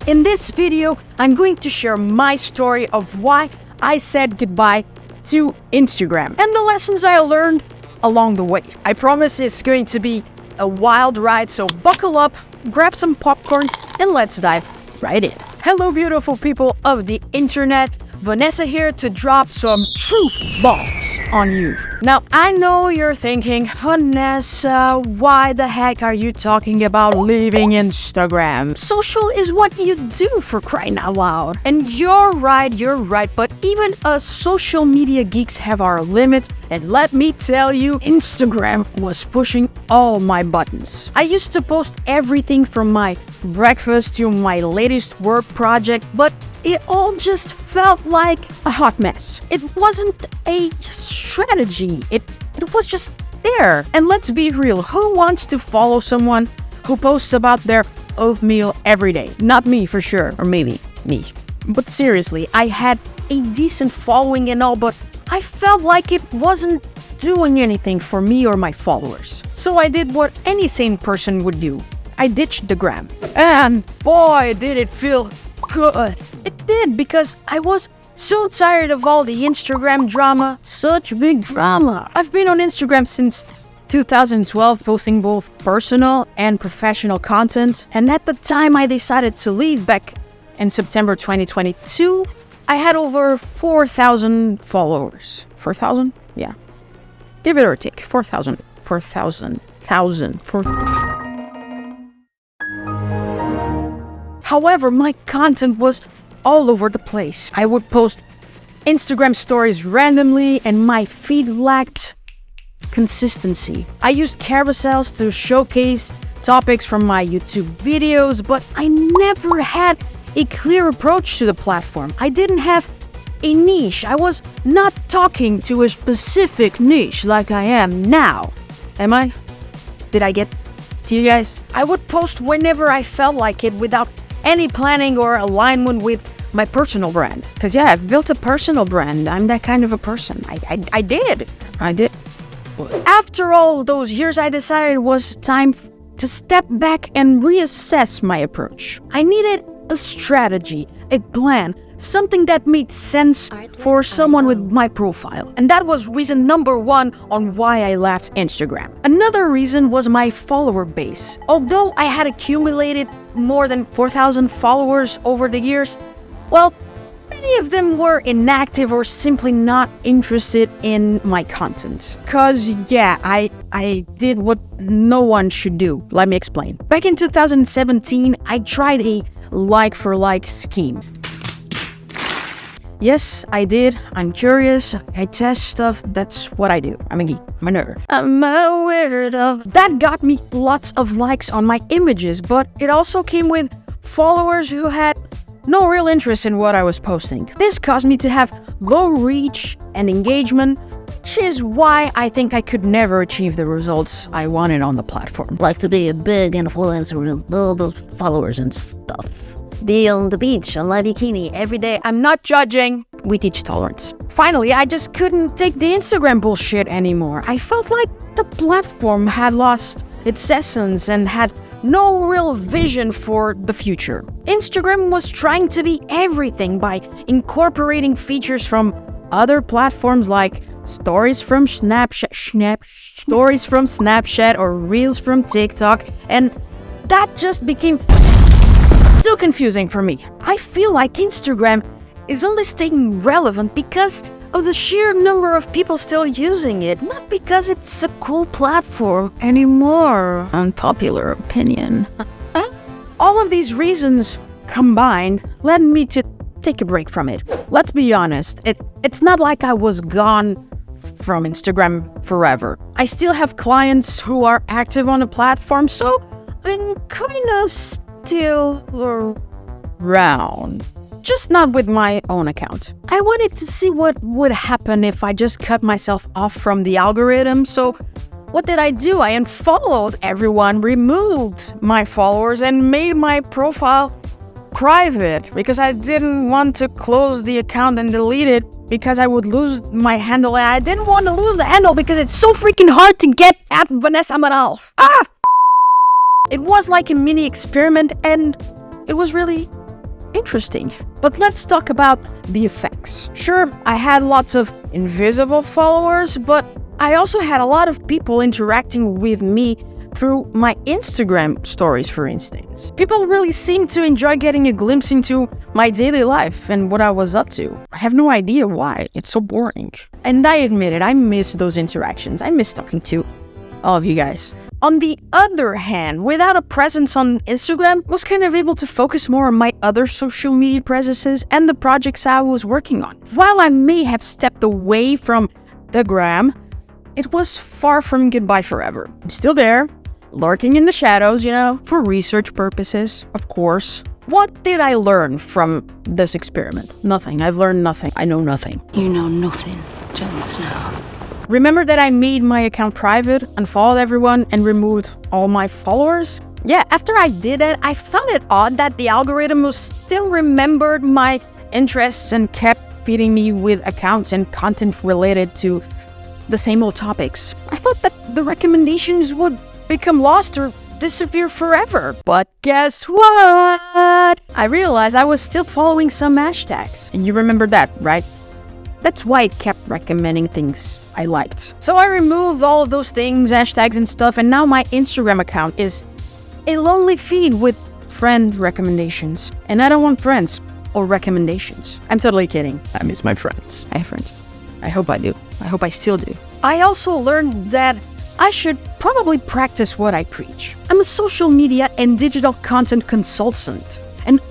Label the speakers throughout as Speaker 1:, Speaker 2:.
Speaker 1: In this video, I'm going to share my story of why I said goodbye to Instagram and the lessons I learned along the way. I promise it's going to be a wild ride, so buckle up, grab some popcorn, and let's dive right in. Hello, beautiful people of the internet. Vanessa here to drop some truth bombs on you. Now, I know you're thinking, Vanessa, why the heck are you talking about leaving Instagram? Social is what you do, for crying out loud. And you're right, but even us social media geeks have our limits, and let me tell you, Instagram was pushing all my buttons. I used to post everything from my breakfast to my latest work project, but it all just felt like a hot mess. It wasn't a strategy. It was just there. And let's be real, who wants to follow someone who posts about their oatmeal every day? Not me, for sure. Or maybe me. But seriously, I had a decent following and all, but I felt like it wasn't doing anything for me or my followers. So I did what any sane person would do. I ditched the gram. And boy, did it feel good. It did, because I was so tired of all the Instagram drama. Such big drama. I've been on Instagram since 2012, posting both personal and professional content. And at the time I decided to leave back in September 2022, I had over 4,000 followers. 4,000? Yeah. Give it or take. 4,000. 4,000. However, my content was all over the place. I would post Instagram stories randomly and my feed lacked consistency. I used carousels to showcase topics from my YouTube videos, but I never had a clear approach to the platform. I didn't have a niche. I was not talking to a specific niche like I am now. Am I? Did I get to you guys? I would post whenever I felt like it without any planning or alignment with my personal brand. Because yeah, I've built a personal brand. I'm that kind of a person. I did. After all those years, I decided it was time to step back and reassess my approach. I needed a strategy, a plan, something that made sense for someone with my profile. And that was reason number one on why I left Instagram. Another reason was my follower base. Although I had accumulated more than 4,000 followers over the years, well, many of them were inactive or simply not interested in my content. Cause yeah, I did what no one should do. Let me explain. Back in 2017, I tried a like-for-like scheme. Yes, I did. I'm curious. I test stuff. That's what I do. I'm a geek. I'm a nerd. I'm a weirdo. That got me lots of likes on my images, but it also came with followers who had no real interest in what I was posting. This caused me to have low reach and engagement, which is why I think I could never achieve the results I wanted on the platform.
Speaker 2: Like to be a big influencer with all those followers and stuff. Be on the beach, on my bikini every day.
Speaker 1: I'm not judging. We teach tolerance. Finally, I just couldn't take the Instagram bullshit anymore. I felt like the platform had lost its essence and had no real vision for the future. Instagram was trying to be everything by incorporating features from other platforms like stories from Snapchat or reels from TikTok, and that just became too confusing for me. I feel like Instagram is only staying relevant because of the sheer number of people still using it, not because it's a cool platform anymore. Unpopular opinion. All of these reasons combined led me to take a break from it. Let's be honest, it's not like I was gone from Instagram forever. I still have clients who are active on the platform, so I'm kind of still around. Just not with my own account. I wanted to see what would happen if I just cut myself off from the algorithm, so what did I do? I unfollowed everyone, removed my followers, and made my profile private because I didn't want to close the account and delete it because I would lose my handle, and I didn't want to lose the handle because it's so freaking hard to get at Vanessa Amaral. It was like a mini experiment, and it was really interesting. But let's talk about the effects. Sure, I had lots of invisible followers, but I also had a lot of people interacting with me through my Instagram stories, for instance. People really seemed to enjoy getting a glimpse into my daily life and what I was up to. I have no idea why. It's so boring. And I admit it, I miss those interactions. I miss talking to all of you guys. On the other hand, without a presence on Instagram, I was kind of able to focus more on my other social media presences and the projects I was working on. While I may have stepped away from the gram, it was far from goodbye forever. I'm still there, lurking in the shadows, for research purposes, of course. What did I learn from this experiment? Nothing. I've learned nothing. I know nothing.
Speaker 3: You know nothing, Jon Snow.
Speaker 1: Remember that I made my account private, unfollowed everyone, and removed all my followers? Yeah, after I did it, I found it odd that the algorithm was still remembered my interests and kept feeding me with accounts and content related to the same old topics. I thought that the recommendations would become lost or disappear forever. But guess what? I realized I was still following some hashtags. And you remember that, right? That's why it kept recommending things I liked. So I removed all of those things, hashtags and stuff, and now my Instagram account is a lonely feed with friend recommendations. And I don't want friends or recommendations. I'm totally kidding. I miss my friends. I have friends. I hope I do. I hope I still do. I also learned that I should probably practice what I preach. I'm a social media and digital content consultant. And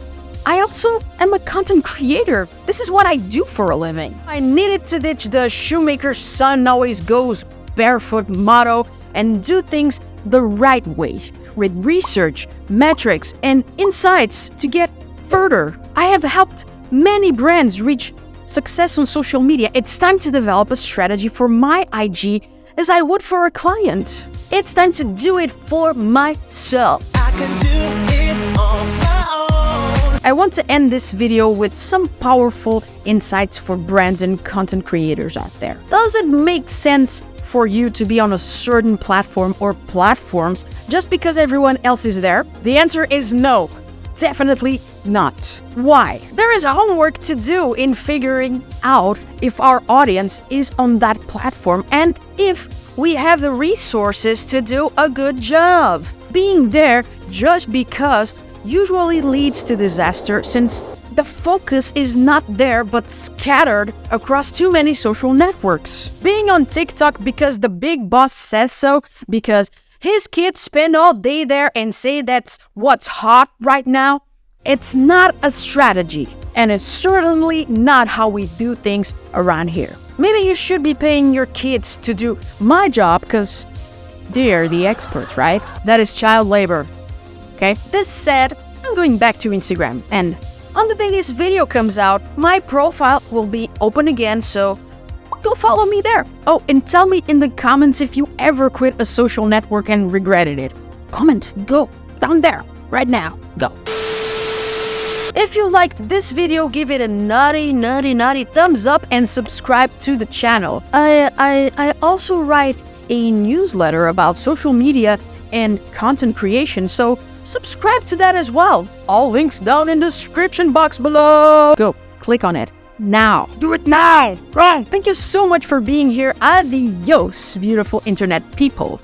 Speaker 1: I also am a content creator. This is what I do for a living. I needed to ditch the shoemaker's son always goes barefoot motto and do things the right way, with research, metrics, and insights to get further. I have helped many brands reach success on social media. It's time to develop a strategy for my IG as I would for a client. It's time to do it for myself. I can do it on my own. I want to end this video with some powerful insights for brands and content creators out there. Does it make sense for you to be on a certain platform or platforms just because everyone else is there? The answer is no. Definitely not. Why? There is homework to do in figuring out if our audience is on that platform and if we have the resources to do a good job. Being there just because usually leads to disaster since the focus is not there but scattered across too many social networks. Being on TikTok because the big boss says so, because his kids spend all day there and say that's what's hot right now, it's not a strategy, and it's certainly not how we do things around here. Maybe you should be paying your kids to do my job because they're the experts, right? That is child labor, okay? This said, I'm going back to Instagram, and on the day this video comes out, my profile will be open again, so go follow me there. Oh, and tell me in the comments if you ever quit a social network and regretted it. Comment, go down there, right now, go. If you liked this video, give it a naughty thumbs up and subscribe to the channel. I also write a newsletter about social media and content creation, so subscribe to that as well. All links down in the description box below. Go, click on it. Now. Do it now! Run! Thank you so much for being here. Adios, beautiful internet people.